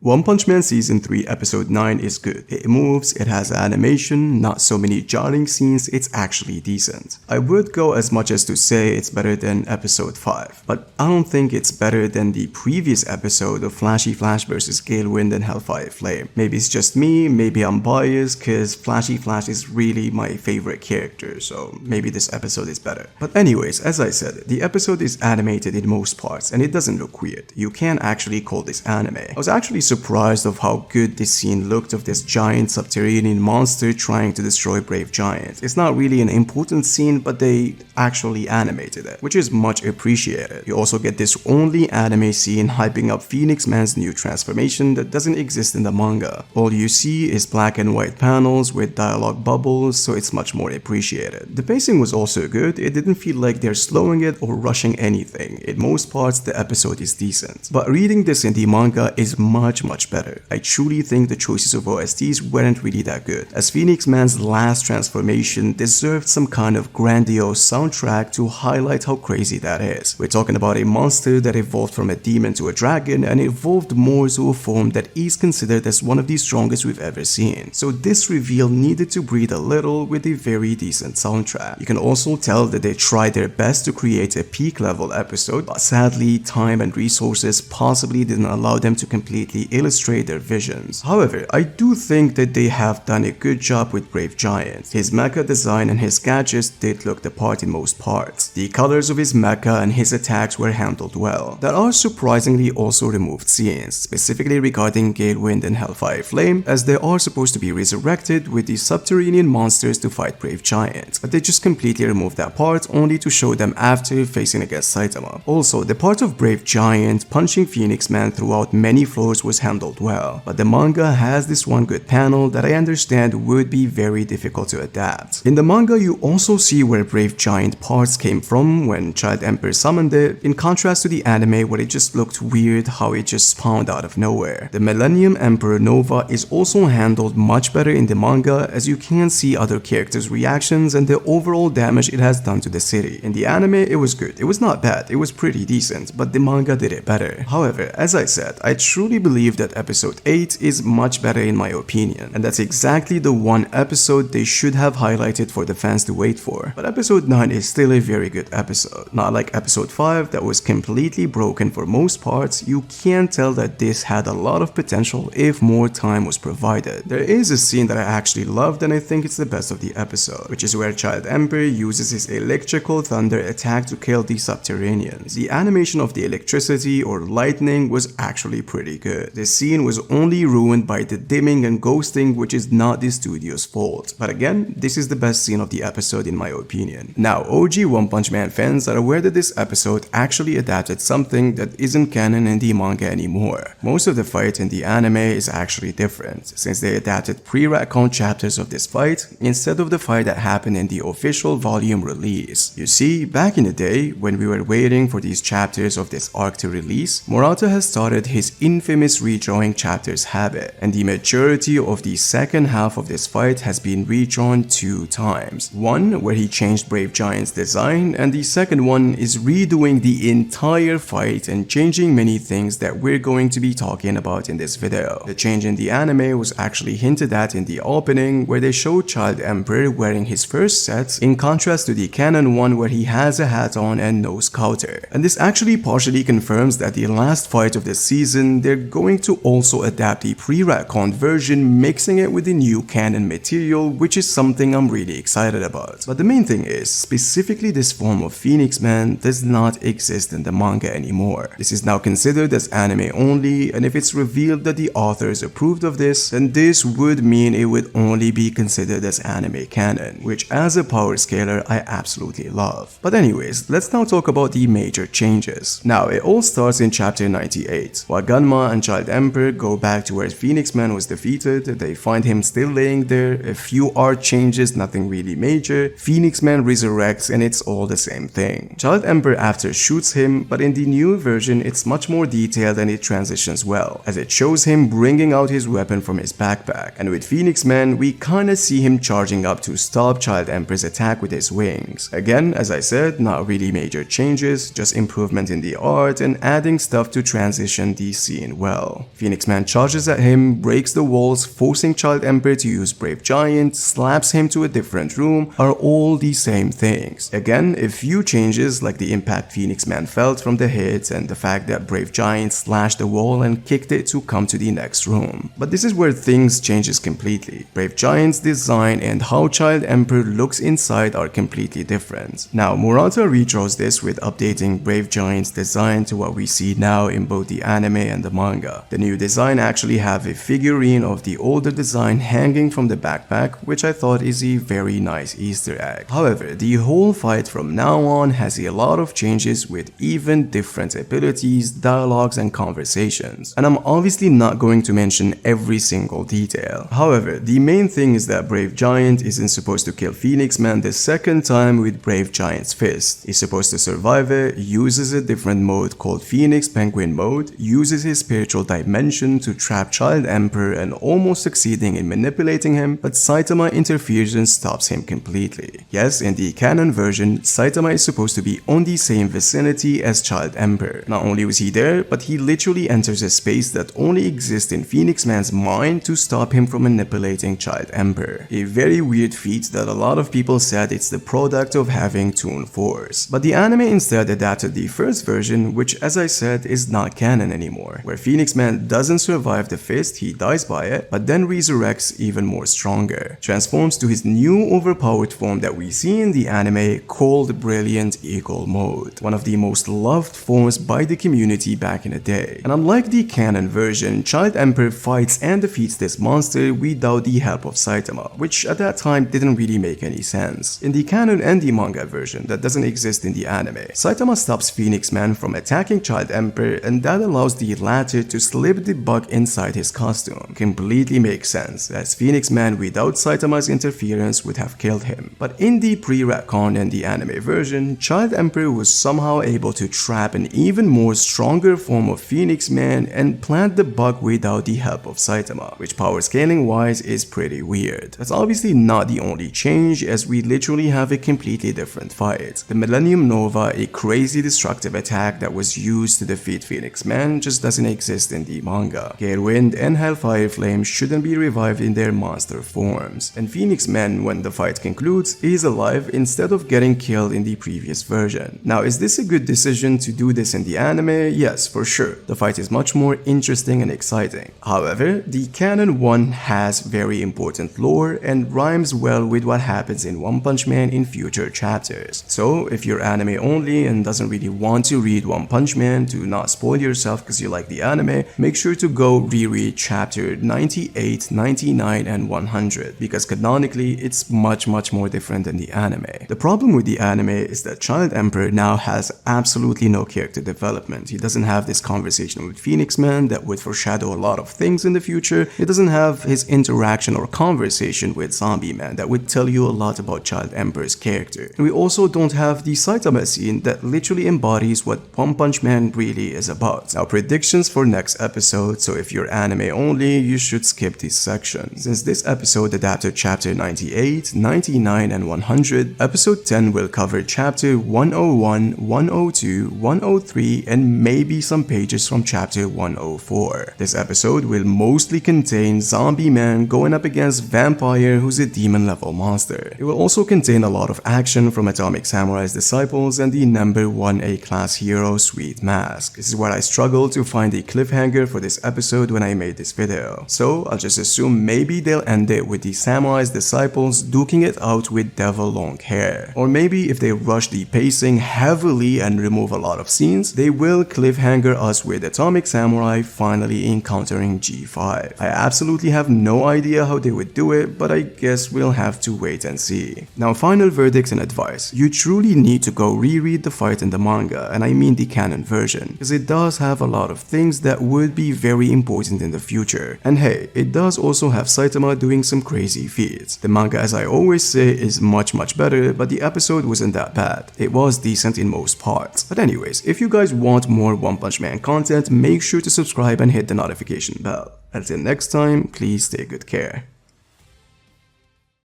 One Punch Man Season 3 Episode 9 is good. It moves, it has animation, not so many jarring scenes, it's actually decent. I would go as much as to say it's better than Episode 5, but I don't think it's better than the previous episode of Flashy Flash vs Gale Wind and Hellfire Flame. Maybe it's just me, maybe I'm biased, cause Flashy Flash is really my favorite character, so maybe this episode is better. But anyways, as I said, the episode is animated in most parts and it doesn't look weird. You can't actually call this anime. I was actually surprised of how good this scene looked of this giant subterranean monster trying to destroy Brave Giant. It's not really an important scene, but they actually animated it, which is much appreciated. You also get this only anime scene hyping up Phoenix Man's new transformation that doesn't exist in the manga. All you see is black and white panels with dialogue bubbles, so it's much more appreciated. The pacing was also good. It didn't feel like they're slowing it or rushing anything. In most parts, the episode is decent. But reading this in the manga is much better. I truly think the choices of OSTs weren't really that good, as Phoenix Man's last transformation deserved some kind of grandiose soundtrack to highlight how crazy that is. We're talking about a monster that evolved from a demon to a dragon and evolved more to a form that is considered as one of the strongest we've ever seen. So this reveal needed to breathe a little with a very decent soundtrack. You can also tell that they tried their best to create a peak level episode, but sadly time and resources possibly didn't allow them to completely illustrate their visions. However, I do think that they have done a good job with Brave Giant. His mecha design and his gadgets did look the part in most parts. The colors of his mecha and his attacks were handled well. There are surprisingly also removed scenes, specifically regarding Gale Wind and Hellfire Flame, as they are supposed to be resurrected with the subterranean monsters to fight Brave Giant, but they just completely removed that part only to show them after facing against Saitama. Also, the part of Brave Giant punching Phoenix Man throughout many floors was handled well, but the manga has this one good panel that I understand would be very difficult to adapt. In the manga, you also see where Brave Giant parts came from when Child Emperor summoned it, in contrast to the anime where it just looked weird how it just spawned out of nowhere. The Millennium Emperor Nova is also handled much better in the manga, as you can see other characters' reactions and the overall damage it has done to the city. In the anime, it was good. It was not bad, it was pretty decent, but the manga did it better. However, as I said, I truly believe that episode 8 is much better in my opinion, and that's exactly the one episode they should have highlighted for the fans to wait for. But episode 9 is still a very good episode. Not like episode 5 that was completely broken for most parts. You can tell that this had a lot of potential if more time was provided. There is a scene that I actually loved and I think it's the best of the episode, which is where Child Emperor uses his electrical thunder attack to kill the subterraneans. The animation of the electricity or lightning was actually pretty good. The scene was only ruined by the dimming and ghosting, which is not the studio's fault. But again, this is the best scene of the episode in my opinion. Now, OG One Punch Man fans are aware that this episode actually adapted something that isn't canon in the manga anymore. Most of the fight in the anime is actually different, since they adapted pre-retcon chapters of this fight instead of the fight that happened in the official volume release. You see, back in the day, when we were waiting for these chapters of this arc to release, Murata has started his infamous redrawing chapters habit, and the majority of the second half of this fight has been redrawn 2 times. One where he changed Brave Giant's design, and the second one is redoing the entire fight and changing many things that we're going to be talking about in this video. The change in the anime was actually hinted at in the opening, where they showed Child Emperor wearing his first set, in contrast to the canon one where he has a hat on and no scouter. And this actually partially confirms that the last fight of the season, they're going to also adapt the pre-retcon version, mixing it with the new canon material, which is something I'm really excited about. But the main thing is, specifically this form of Phoenix Man does not exist in the manga anymore. This is now considered as anime only, and if it's revealed that the authors approved of this, then this would mean it would only be considered as anime canon, which as a power scaler I absolutely love. But anyways, let's now talk about the major changes. Now, it all starts in chapter 98. While Gunma and Child Emperor go back to where Phoenix Man was defeated, they find him still laying there, a few art changes, nothing really major. Phoenix Man resurrects and it's all the same thing. Child Emperor after shoots him, but in the new version it's much more detailed and it transitions well, as it shows him bringing out his weapon from his backpack. And with Phoenix Man, we kinda see him charging up to stop Child Emperor's attack with his wings. Again, as I said, not really major changes, just improvement in the art and adding stuff to transition the scene well. well. Phoenix Man charges at him, breaks the walls, forcing Child Emperor to use Brave Giant, slaps him to a different room, are all the same things. Again, a few changes like the impact Phoenix Man felt from the hit and the fact that Brave Giant slashed the wall and kicked it to come to the next room. But this is where things changes completely. Brave Giant's design and how Child Emperor looks inside are completely different. Now, Murata redraws this with updating Brave Giant's design to what we see now in both the anime and the manga. The new design actually have a figurine of the older design hanging from the backpack, which I thought is a very nice Easter egg. However, the whole fight from now on has a lot of changes with even different abilities, dialogues, and conversations. And I'm obviously not going to mention every single detail. However, the main thing is that Brave Giant isn't supposed to kill Phoenix Man the second time with Brave Giant's fist. He's supposed to survive it, uses a different mode called Phoenix Penguin mode, uses his spiritual dimension to trap Child Emperor and almost succeeding in manipulating him, but Saitama interferes and stops him completely. Yes, in the canon version, Saitama is supposed to be on the same vicinity as Child Emperor. Not only was he there, but he literally enters a space that only exists in Phoenix Man's mind to stop him from manipulating Child Emperor. A very weird feat that a lot of people said it's the product of having Toon Force. But the anime instead adapted the first version, which as I said is not canon anymore, where Phoenix Man doesn't survive the fist, he dies by it, but then resurrects even more stronger, transforms to his new overpowered form that we see in the anime called Brilliant Eagle mode, one of the most loved forms by the community back in the day. And unlike the canon version, Child Emperor fights and defeats this monster without the help of Saitama, which at that time didn't really make any sense. In the canon and the manga version that doesn't exist in the anime, Saitama stops Phoenix Man from attacking Child Emperor, and that allows the latter to slip the bug inside his costume. Completely makes sense, as Phoenix Man without Saitama's interference would have killed him. But in the pre-retcon and the anime version, Child Emperor was somehow able to trap an even more stronger form of Phoenix Man and plant the bug without the help of Saitama, which power scaling wise is pretty weird. That's obviously not the only change, as we literally have a completely different fight. The Millennium Nova, a crazy destructive attack that was used to defeat Phoenix Man, just doesn't exist in the manga. Gale Wind and Hellfire Flame shouldn't be revived in their monster forms, and Phoenix Man, when the fight concludes, is alive instead of getting killed in the previous version. Now, is this a good decision to do this in the anime? Yes, for sure. The fight is much more interesting and exciting. However, the canon one has very important lore and rhymes well with what happens in One Punch Man in future chapters. So, if you're anime only and doesn't really want to read One Punch Man to not spoil yourself because you like the anime, make sure to go reread chapter 98, 99, and 100, because canonically it's much more different than the anime. The problem with the anime is that Child Emperor now has absolutely no character development. He doesn't have this conversation with Phoenix Man that would foreshadow a lot of things in the future. He doesn't have his interaction or conversation with Zombie Man that would tell you a lot about Child Emperor's character. And we also don't have the Saitama scene that literally embodies what One Punch Man really is about. Now, predictions for next episode, so if you're anime only, you should skip this section. Since this episode adapted chapter 98, 99, and 100, episode 10 will cover chapter 101, 102, 103, and maybe some pages from chapter 104. This episode will mostly contain Zombie Man going up against Vampire, who's a demon level monster. It will also contain a lot of action from Atomic Samurai's disciples and the number 1 A-class hero Sweet Mask. This is where I struggled to find a cliffhanger for this episode when I made this video. So I'll just assume maybe they'll end it with the Samurai's disciples duking it out with Devil Long Hair. Or maybe if they rush the pacing heavily and remove a lot of scenes, they will cliffhanger us with Atomic Samurai finally encountering G5. I absolutely have no idea how they would do it, but I guess we'll have to wait and see. Now, final verdicts and advice. You truly need to go reread the fight in the manga, and I mean the canon version, because it does have a lot of things that would be very important in the future. And hey, it does also have Saitama doing some crazy feats. The manga, as I always say, is much better, but the episode wasn't that bad. It was decent in most parts. But anyways, if you guys want more One Punch Man content, make sure to subscribe and hit the notification bell. Until next time, please take good care.